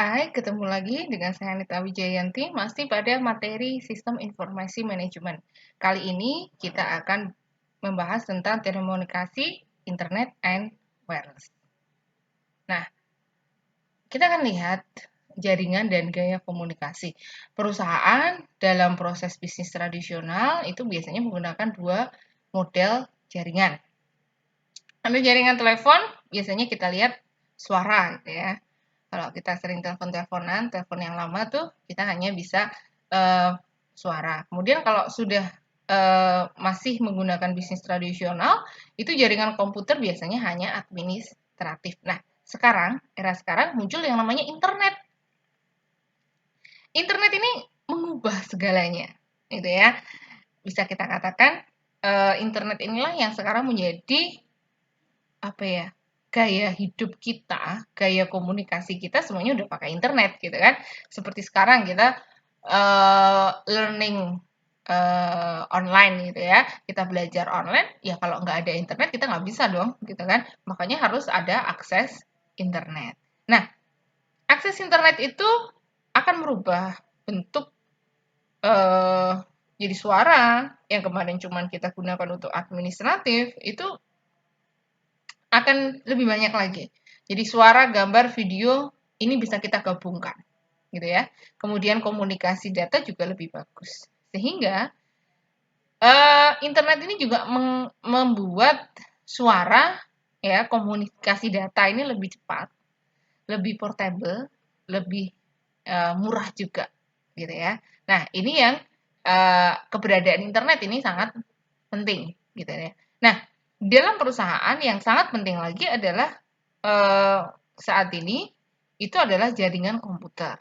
Hai, ketemu lagi dengan saya Anita Wijayanti, masih pada materi Sistem Informasi Manajemen. Kali ini kita akan membahas tentang telekomunikasi, internet, and wireless. Nah, kita akan lihat jaringan dan gaya komunikasi. Perusahaan dalam proses bisnis tradisional itu biasanya menggunakan dua model jaringan. Ada jaringan telepon, biasanya kita lihat suara gitu ya. Kalau kita sering telepon-teleponan, telepon yang lama tuh kita hanya bisa suara. Kemudian kalau sudah masih menggunakan bisnis tradisional, itu jaringan komputer biasanya hanya administratif. Nah, era sekarang muncul yang namanya internet. Internet ini mengubah segalanya, gitu ya. Bisa kita katakan internet inilah yang sekarang menjadi apa ya, gaya hidup kita, gaya komunikasi kita semuanya udah pakai internet gitu kan. Seperti sekarang kita learning online gitu ya. Kita belajar online, ya kalau nggak ada internet kita nggak bisa dong gitu kan. Makanya harus ada akses internet. Nah, akses internet itu akan merubah bentuk eh jadi suara yang kemarin cuman kita gunakan untuk administratif itu akan lebih banyak lagi. Jadi suara, gambar, video ini bisa kita gabungkan, gitu ya. Kemudian komunikasi data juga lebih bagus. Sehingga internet ini juga membuat suara ya komunikasi data ini lebih cepat, lebih portable, lebih murah juga, gitu ya. Nah ini yang keberadaan internet ini sangat penting, gitu ya. Nah dalam perusahaan yang sangat penting lagi adalah saat ini itu adalah jaringan komputer.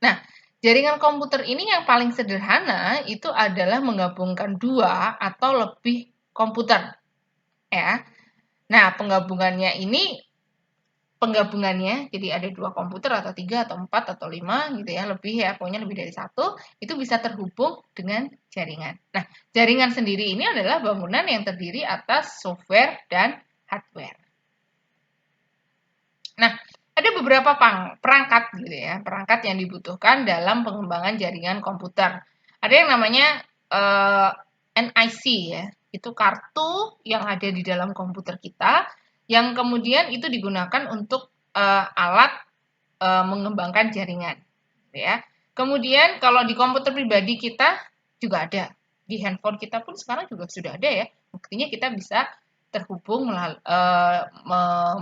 Nah, jaringan komputer ini yang paling sederhana itu adalah menggabungkan dua atau lebih komputer, ya. Nah, penggabungannya jadi ada dua komputer atau tiga atau empat atau lima gitu ya, lebih ya, pokoknya lebih dari satu, itu bisa terhubung dengan jaringan. Nah, jaringan sendiri ini adalah bangunan yang terdiri atas software dan hardware. Nah, ada beberapa perangkat gitu ya, perangkat yang dibutuhkan dalam pengembangan jaringan komputer. Ada yang namanya NIC ya, itu kartu yang ada di dalam komputer kita, yang kemudian itu digunakan untuk alat mengembangkan jaringan, gitu ya. Kemudian kalau di komputer pribadi kita juga ada, di handphone kita pun sekarang juga sudah ada ya. Buktinya kita bisa terhubung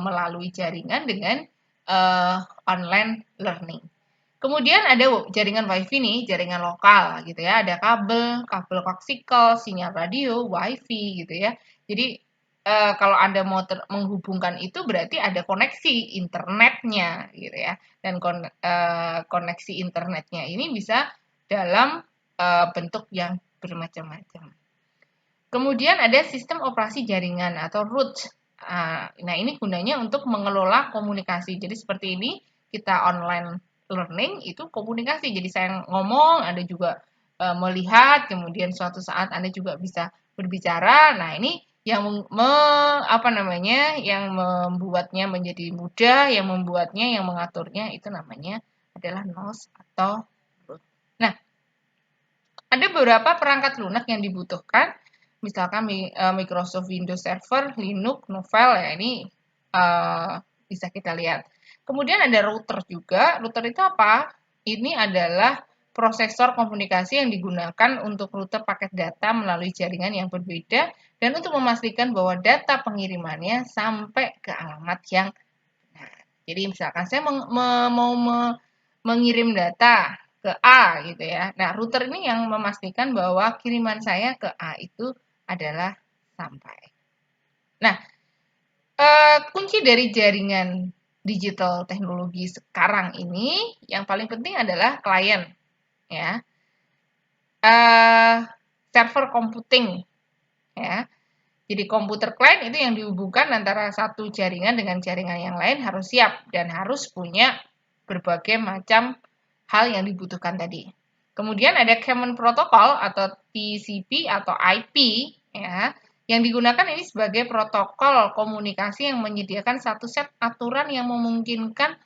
melalui jaringan dengan online learning. Kemudian ada jaringan WiFi nih, jaringan lokal gitu ya. Ada kabel koaksial, sinyal radio, WiFi gitu ya. Jadi kalau Anda mau menghubungkan itu berarti ada koneksi internetnya gitu ya. Dan koneksi internetnya ini bisa dalam bentuk yang bermacam-macam. Kemudian ada sistem operasi jaringan atau root. Nah, ini gunanya untuk mengelola komunikasi. Jadi seperti ini, kita online learning itu komunikasi. Jadi saya ngomong, Anda juga melihat, kemudian suatu saat Anda juga bisa berbicara. Nah, ini yang yang membuatnya menjadi mudah, yang membuatnya, yang mengaturnya itu namanya adalah NOS atau root. Nah, ada beberapa perangkat lunak yang dibutuhkan, misalkan Microsoft Windows Server, Linux, Novell ya ini bisa kita lihat. Kemudian ada router juga. Router itu apa? Ini adalah prosesor komunikasi yang digunakan untuk rute paket data melalui jaringan yang berbeda dan untuk memastikan bahwa data pengirimannya sampai ke alamat yang benar. Jadi misalkan saya mau mengirim data ke A gitu ya. Nah, router ini yang memastikan bahwa kiriman saya ke A itu adalah sampai. Nah, kunci dari jaringan digital teknologi sekarang ini yang paling penting adalah klien ya. Server computing ya. Jadi komputer klien itu yang dihubungkan antara satu jaringan dengan jaringan yang lain harus siap dan harus punya berbagai macam hal yang dibutuhkan tadi. Kemudian ada Common Protocol atau TCP atau IP ya, yang digunakan ini sebagai protokol komunikasi yang menyediakan satu set aturan yang memungkinkan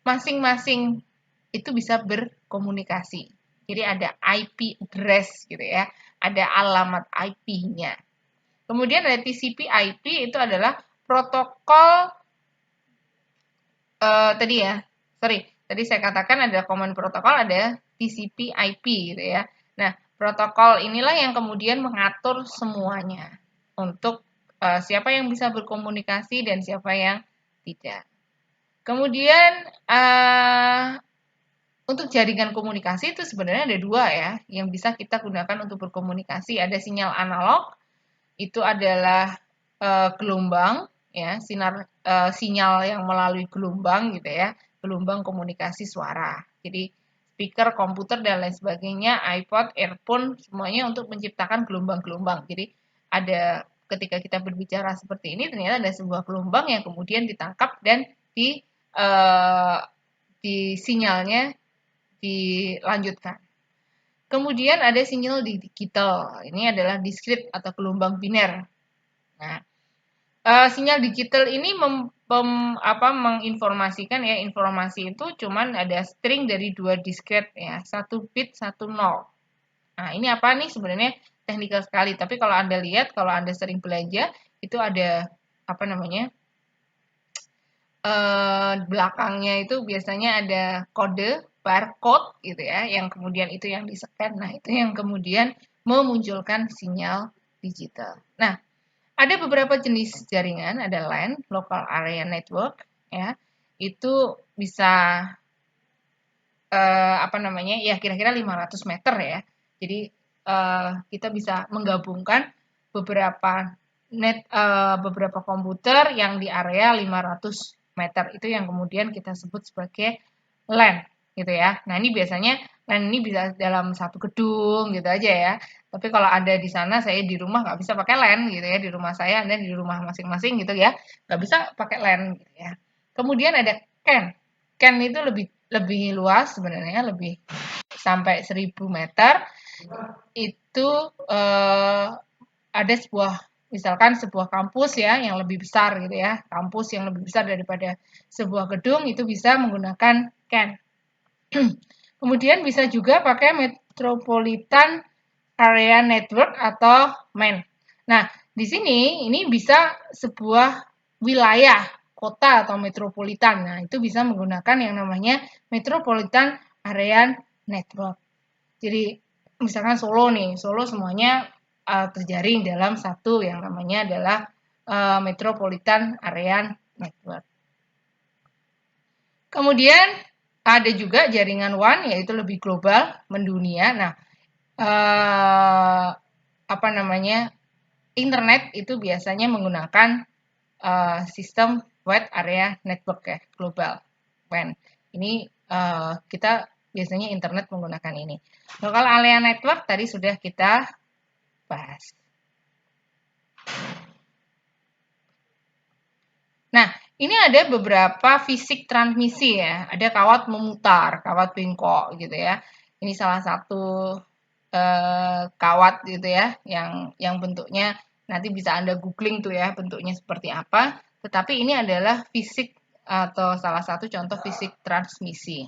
masing-masing itu bisa berkomunikasi. Jadi ada IP address gitu ya, ada alamat IP-nya. Kemudian ada TCP/IP itu adalah protokol tadi saya katakan ada common protokol, ada TCP/IP gitu ya. Nah, protokol inilah yang kemudian mengatur semuanya untuk siapa yang bisa berkomunikasi dan siapa yang tidak. Kemudian untuk jaringan komunikasi itu sebenarnya ada dua ya yang bisa kita gunakan untuk berkomunikasi. Ada sinyal analog, itu adalah gelombang ya, sinyal yang melalui gelombang gitu ya, gelombang komunikasi suara. Jadi speaker, komputer dan lain sebagainya, iPod, earphone semuanya untuk menciptakan gelombang-gelombang. Jadi ada ketika kita berbicara seperti ini ternyata ada sebuah gelombang yang kemudian ditangkap dan di sinyalnya dilanjutkan. Kemudian ada sinyal digital. Ini adalah discrete atau gelombang biner. Nah, sinyal digital ini menginformasikan ya, informasi itu cuman ada string dari 2 discrete ya, 1 bit, 1 nol. Nah, ini apa nih sebenarnya teknikal sekali, tapi kalau Anda lihat, kalau Anda sering belanja, itu ada apa namanya? Belakangnya itu biasanya ada kode barcode gitu ya, yang kemudian itu yang di-scan. Nah, itu yang kemudian memunculkan sinyal digital. Nah, ada beberapa jenis jaringan, ada LAN, Local Area Network, ya, itu bisa ya kira-kira 500 meter ya. Jadi kita bisa menggabungkan beberapa komputer yang di area 500 meter itu yang kemudian kita sebut sebagai LAN gitu ya. Nah ini biasanya LAN ini bisa dalam satu gedung gitu aja ya. Tapi kalau ada di sana, saya di rumah nggak bisa pakai LAN gitu ya. Di rumah saya, Anda di rumah masing-masing gitu ya, nggak bisa pakai LAN gitu ya. Kemudian ada CAN. CAN itu lebih lebih luas sebenarnya, lebih sampai 1000 meter. Itu ada misalkan sebuah kampus ya yang lebih besar gitu ya, kampus yang lebih besar daripada sebuah gedung itu bisa menggunakan CAN. Kemudian bisa juga pakai Metropolitan Area Network atau MAN. Nah, di sini ini bisa sebuah wilayah kota atau metropolitan. Nah, itu bisa menggunakan yang namanya Metropolitan Area Network. Jadi misalkan Solo nih, Solo semuanya terjaring dalam satu yang namanya adalah Metropolitan Area Network. Kemudian ada juga jaringan WAN yaitu lebih global, mendunia. Nah, internet itu biasanya menggunakan sistem Wide Area Network ya, global WAN. Ini kita biasanya internet menggunakan ini. Local Area Network tadi sudah kita bahas. Nah, ini ada beberapa fisik transmisi ya. Ada kawat memutar, kawat bengkok gitu ya. Ini salah satu kawat gitu ya, yang bentuknya nanti bisa Anda googling tuh ya, bentuknya seperti apa. Tetapi ini adalah fisik atau salah satu contoh fisik transmisi.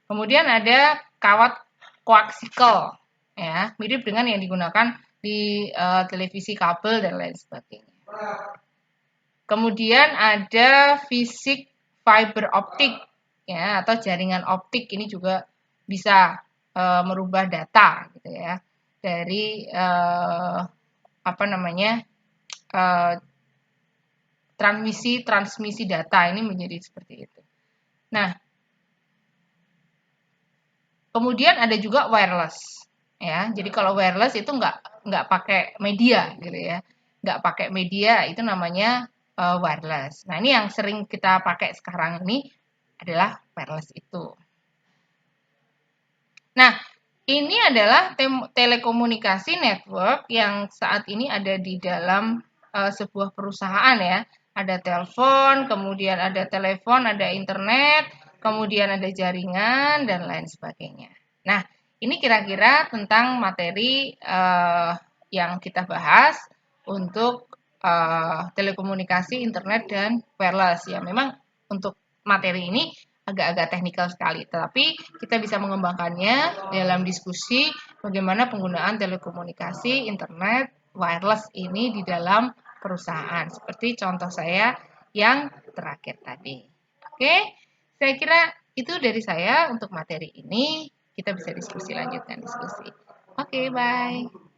Kemudian ada kawat koaksial ya, mirip dengan yang digunakan di televisi kabel dan lain sebagainya. Kemudian ada fisik fiber optik ya atau jaringan optik, ini juga bisa merubah data gitu ya dari transmisi data ini menjadi seperti itu. Nah, kemudian ada juga wireless ya. Jadi kalau wireless itu nggak pakai media gitu ya, nggak pakai media, itu namanya wireless. Nah ini yang sering kita pakai sekarang ini adalah wireless itu. Nah ini adalah telekomunikasi network yang saat ini ada di dalam sebuah perusahaan ya. Ada telepon, kemudian ada telepon, ada internet, kemudian ada jaringan dan lain sebagainya. Nah, ini kira-kira tentang materi yang kita bahas untuk telekomunikasi, internet dan wireless ya. Memang untuk materi ini agak-agak teknikal sekali, tetapi kita bisa mengembangkannya dalam diskusi bagaimana penggunaan telekomunikasi, internet, wireless ini di dalam perusahaan. Seperti contoh saya yang terakhir tadi. Oke, saya kira itu dari saya untuk materi ini. Kita bisa diskusi, lanjutkan diskusi. Oke, bye.